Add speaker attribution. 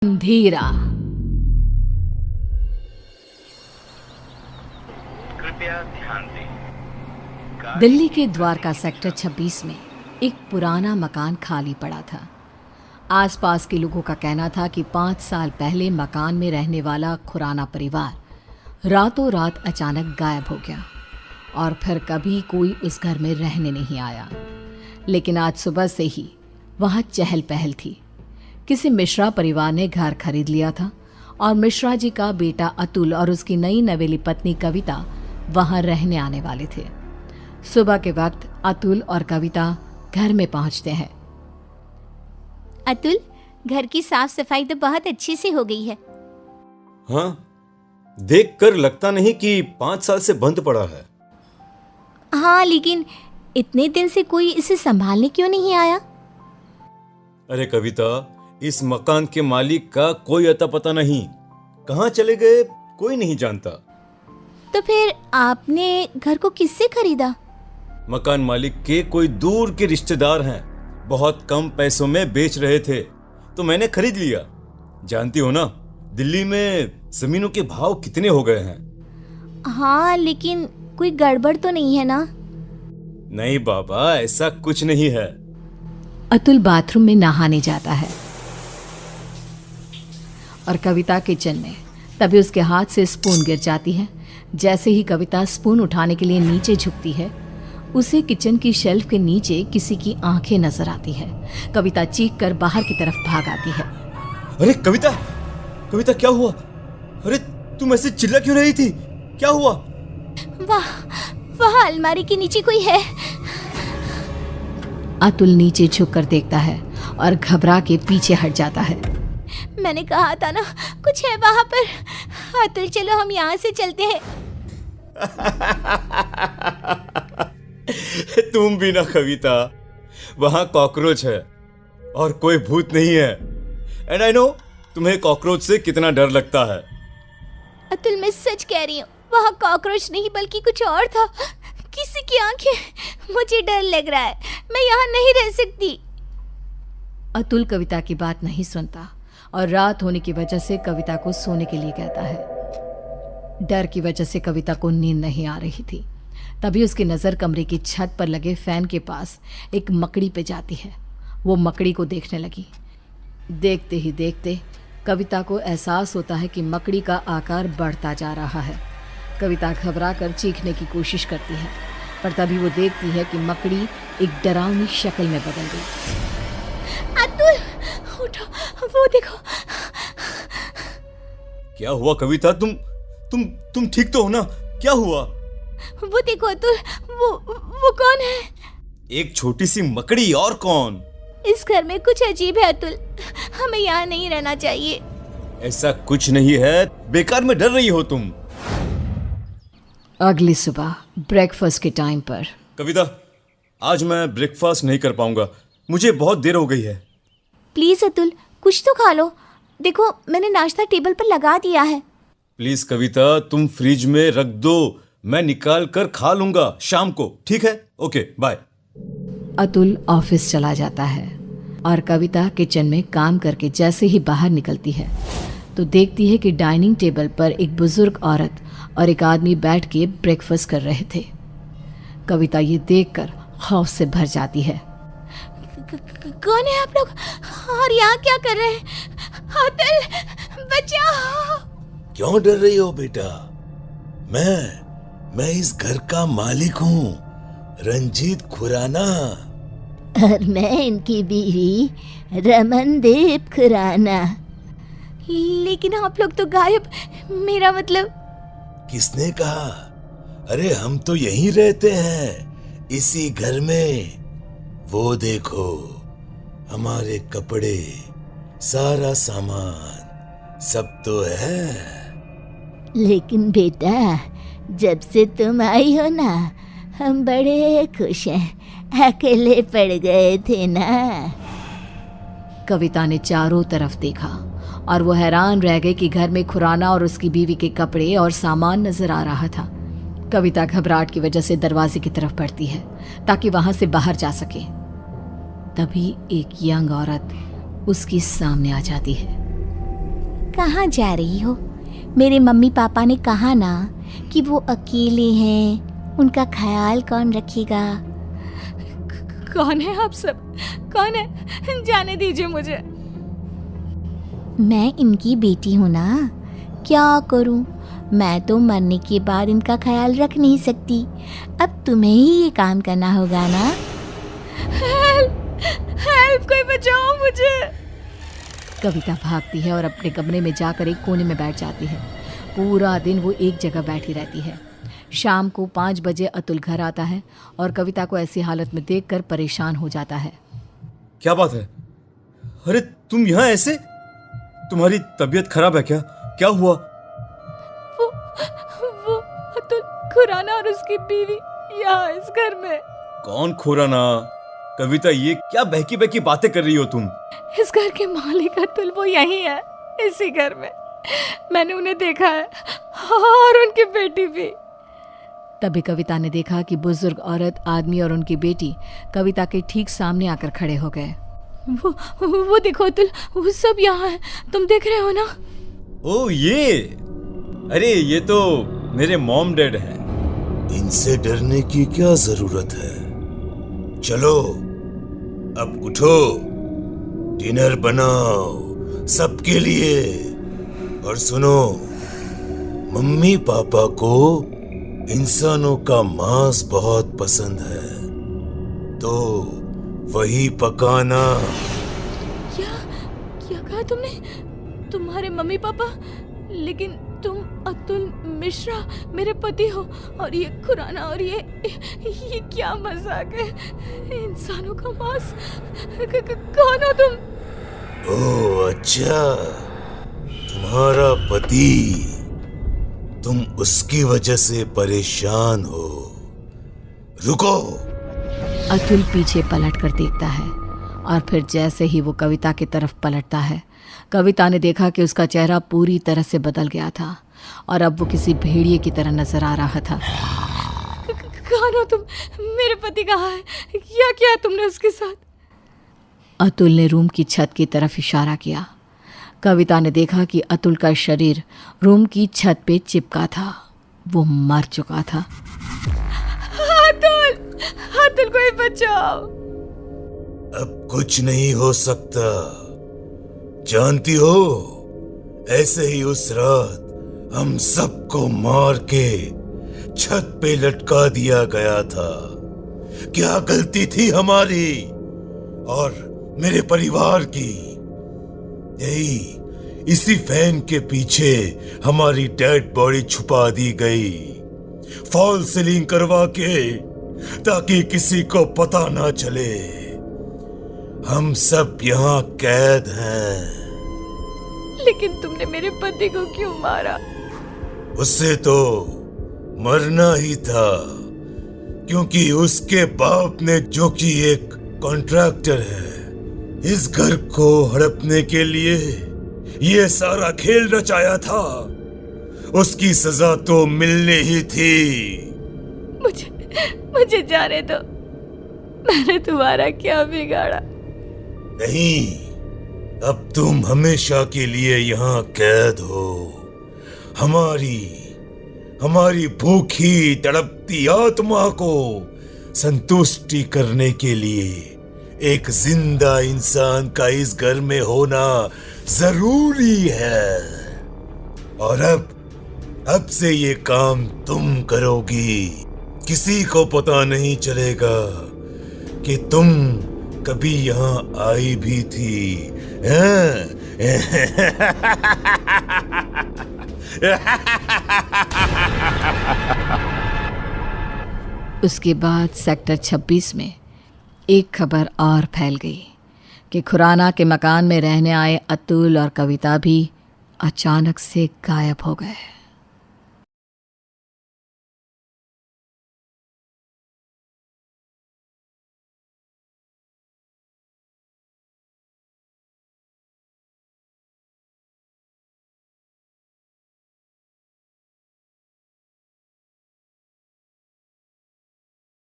Speaker 1: अंधेरा।
Speaker 2: कृपया ध्यान दें।
Speaker 1: दिल्ली के द्वारका सेक्टर 26 में एक पुराना मकान खाली पड़ा था। आसपास के लोगों का कहना था कि 5 साल पहले मकान में रहने वाला खुराना परिवार रातों रात अचानक गायब हो गया और फिर कभी कोई उस घर में रहने नहीं आया। लेकिन आज सुबह से ही वहाँ चहल पहल थी। किसी मिश्रा परिवार ने घर खरीद लिया था और मिश्रा जी का बेटा अतुल और उसकी नई नवेली पत्नी कविता वहां रहने आने वाले थे। सुबह के वक्त अतुल और कविता घर में पहुंचते हैं।
Speaker 3: अतुल, घर की साफ सफाई तो बहुत अच्छी से हो गई है।
Speaker 4: हाँ, देखकर लगता नहीं कि 5 साल से बंद पड़ा है।
Speaker 3: हाँ, लेकिन इतने दिन से कोई इसे संभालने क्यों नहीं आया?
Speaker 4: अरे कविता, इस मकान के मालिक का कोई अता पता नहीं, कहाँ चले गए कोई नहीं जानता।
Speaker 3: तो फिर आपने घर को किससे खरीदा?
Speaker 4: मकान मालिक के कोई दूर के रिश्तेदार हैं, बहुत कम पैसों में बेच रहे थे तो मैंने खरीद लिया। जानती हो ना, दिल्ली में जमीनों के भाव कितने हो गए हैं।
Speaker 3: हाँ, लेकिन कोई गड़बड़ तो नहीं है ना?
Speaker 4: नहीं बाबा, ऐसा कुछ नहीं है।
Speaker 1: अतुल बाथरूम में नहाने जाता है और कविता किचन में। तभी उसके हाथ से स्पून गिर जाती है। जैसे ही कविता स्पून उठाने के लिए नीचे झुकती है, उसे किचन की शेल्फ के नीचे किसी की आंखें नजर आती है। कविता चीख कर बाहर की तरफ भाग आती है।
Speaker 4: अरे कविता, कविता क्या हुआ? अरे तुम ऐसे चिल्ला क्यों रही थी? क्या हुआ?
Speaker 3: वहाँ अलमारी के नीचे कोई है।
Speaker 1: अतुल नीचे झुक कर देखता है और घबरा के पीछे हट जाता है।
Speaker 3: मैंने कहा था ना, कुछ है वहाँ पर। अतुल, चलो हम यहाँ से चलते हैं।
Speaker 4: तुम भी ना कविता, वहां कॉकरोच है और कोई भूत नहीं है। एंड आई नो तुम्हें कॉकरोच से कितना डर लगता है।
Speaker 3: अतुल, मैं सच कह रही हूँ, वहाँ कॉकरोच नहीं बल्कि कुछ और था। किसी की आंखें। मुझे डर लग रहा है, मैं यहाँ नहीं रह सकती।
Speaker 1: अतुल कविता की बात नहीं सुनता और रात होने की वजह से कविता को सोने के लिए कहता है। डर की वजह से कविता को नींद नहीं आ रही थी। तभी उसकी नज़र कमरे की छत पर लगे फैन के पास एक मकड़ी पे जाती है। वो मकड़ी को देखने लगी। देखते ही देखते कविता को एहसास होता है कि मकड़ी का आकार बढ़ता जा रहा है। कविता घबरा कर चीखने की कोशिश करती है, पर तभी वो देखती है कि मकड़ी एक डरावनी शक्ल में बदल गई।
Speaker 3: अतुल, उठो, वो देखो।
Speaker 4: क्या हुआ कविता? तुम ठीक तो हो ना? क्या हुआ?
Speaker 3: वो देखो अतुल, वो कौन है?
Speaker 4: एक छोटी सी मकड़ी, और कौन?
Speaker 3: इस घर में कुछ अजीब है अतुल, हमें यहाँ नहीं रहना चाहिए।
Speaker 4: ऐसा कुछ नहीं है, बेकार में डर रही हो तुम।
Speaker 1: अगली सुबह ब्रेकफास्ट के टाइम पर।
Speaker 4: कविता, आज मैं ब्रेकफास्ट नहीं कर पाऊंगा, मुझे बहुत देर हो गई है।
Speaker 3: प्लीज अतुल, कुछ तो खा लो। देखो, मैंने नाश्ता टेबल पर लगा दिया है।
Speaker 4: प्लीज कविता, तुम फ्रिज में रख दो, मैं निकाल कर खा लूंगा शाम को, ठीक है? Okay, bye.
Speaker 1: अतुल ऑफिस चला जाता है और कविता किचन में काम करके जैसे ही बाहर निकलती है तो देखती है कि डाइनिंग टेबल पर एक बुजुर्ग औरत और एक आदमी बैठ के ब्रेकफास्ट कर रहे थे। कविता ये देखकर खौफ से भर जाती है।
Speaker 3: कौन है आप लोग और यहाँ क्या कर रहे हैं? अतुल, बचाओ।
Speaker 5: क्यों डर रही हो बेटा? मैं इस घर का मालिक हूँ, रंजीत खुराना।
Speaker 3: और मैं इनकी बीवी रमनदीप खुराना। लेकिन आप लोग तो गायब। मेरा मतलब।
Speaker 5: किसने कहा? अरे हम तो यहीं रहते हैं, इसी घर में। वो देखो, हमारे कपड़े, सारा सामान सब तो है।
Speaker 3: लेकिन बेटा, जब से तुम आई हो ना, हम बड़े खुश हैं। अकेले पड़ गए थे ना।
Speaker 1: कविता ने चारों तरफ देखा और वो हैरान रह गई कि घर में खुराना और उसकी बीवी के कपड़े और सामान नजर आ रहा था। कविता घबराहट की वजह से दरवाजे की तरफ बढ़ती है ताकि वहां से बाहर जा सके। तभी एक यंग औरत उसके सामने आ जाती है।
Speaker 3: कहाँ जा रही हो? मेरे मम्मी पापा ने कहा ना कि वो अकेले हैं, उनका ख्याल कौन रखेगा?
Speaker 1: कौन है आप सब? कौन है? जाने दीजिए मुझे।
Speaker 3: मैं इनकी बेटी हूँ ना, क्या करूँ? मैं तो मरने के बाद इनका ख्याल रख नहीं सकती। अब तुम्हें ही ये काम करना होगा ना।
Speaker 1: हेल्प, कोई बचाओ मुझे। कविता भागती है और अपने कमरे में जाकर एक कोने में बैठ जाती है। पूरा दिन वो एक जगह बैठी रहती है। शाम को 5 बजे अतुल घर आता है और कविता को ऐसी हालत में देखकर परेशान हो जाता है।
Speaker 4: क्या बात है? अरे तुम यहाँ ऐसे? तुम्हारी तबीयत खराब है क्या? क्या हुआ?
Speaker 1: वो अतुल खुराना और उसकी बीवी यहाँ इस घर में।
Speaker 4: कौन खुराना? कविता, ये क्या बहकी बहकी बातें कर रही हो तुम?
Speaker 1: इस घर के मालिक अतुल वो यही है, इसी घर में। मैंने उन्हें देखा है और उनकी बेटी भी। तभी कविता ने देखा कि बुजुर्ग औरत, आदमी और उनकी बेटी कविता के ठीक सामने आकर खड़े हो गए। वो देखो अतुल, वो सब यहाँ है, तुम देख रहे हो ना?
Speaker 4: ओ ये, अरे ये तो मेरे मॉम डैड हैं।
Speaker 5: इनसे डरने की क्या जरूरत है? चलो अब उठो, डिनर बनाओ सबके लिए। और सुनो, मम्मी पापा को इंसानों का मांस बहुत पसंद है, तो वही पकाना।
Speaker 1: क्या कहा तुमने? तुम्हारे मम्मी पापा? लेकिन तुम अतुल मिश्रा मेरे पति हो, और ये खुराना, और ये क्या मजाक है? इंसानों का मांस? कौन हो तुम?
Speaker 5: ओह अच्छा, तुम्हारा पति। तुम उसकी वजह से परेशान हो। रुको।
Speaker 1: अतुल पीछे पलट कर देखता है और फिर जैसे ही वो कविता की तरफ पलटता है, कविता ने देखा कि उसका चेहरा पूरी तरह से बदल गया था और अब वो किसी भेड़िए की तरह नजर आ रहा था। कौन हो तुम? मेरे पति कहाँ है? क्या किया तुमने उसके साथ? अतुल ने रूम की छत की तरफ इशारा किया। कविता ने देखा कि अतुल का शरीर रूम की छत पे चिपका था। वो मर चुका था। अतुल कोई बचाओ।
Speaker 5: अब कुछ नहीं हो सकता। जानती हो, ऐसे ही उस रात हम सबको मार के छत पे लटका दिया गया था। क्या गलती थी हमारी और मेरे परिवार की? यही इसी फैन के पीछे हमारी डेड बॉडी छुपा दी गई, फॉल सीलिंग करवा के, ताकि किसी को पता ना चले। हम सब यहाँ कैद हैं।
Speaker 1: लेकिन तुमने मेरे पति को क्यों मारा?
Speaker 5: उससे तो मरना ही था, क्योंकि उसके बाप ने, जो कि एक कॉन्ट्रैक्टर है, इस घर को हड़पने के लिए ये सारा खेल रचाया था। उसकी सजा तो मिलनी ही थी।
Speaker 1: मुझे जाने दो। मैंने तुम्हारा क्या बिगाड़ा?
Speaker 5: नहीं, अब तुम हमेशा के लिए यहाँ कैद हो। हमारी भूखी तड़पती आत्मा को संतुष्टि करने के लिए एक जिंदा इंसान का इस घर में होना जरूरी है। और अब से ये काम तुम करोगी। किसी को पता नहीं चलेगा कि तुम कभी यहाँ आई भी थी।
Speaker 1: उसके बाद सेक्टर 26 में एक खबर और फैल गई कि खुराना के मकान में रहने आए अतुल और कविता भी अचानक से गायब हो गए।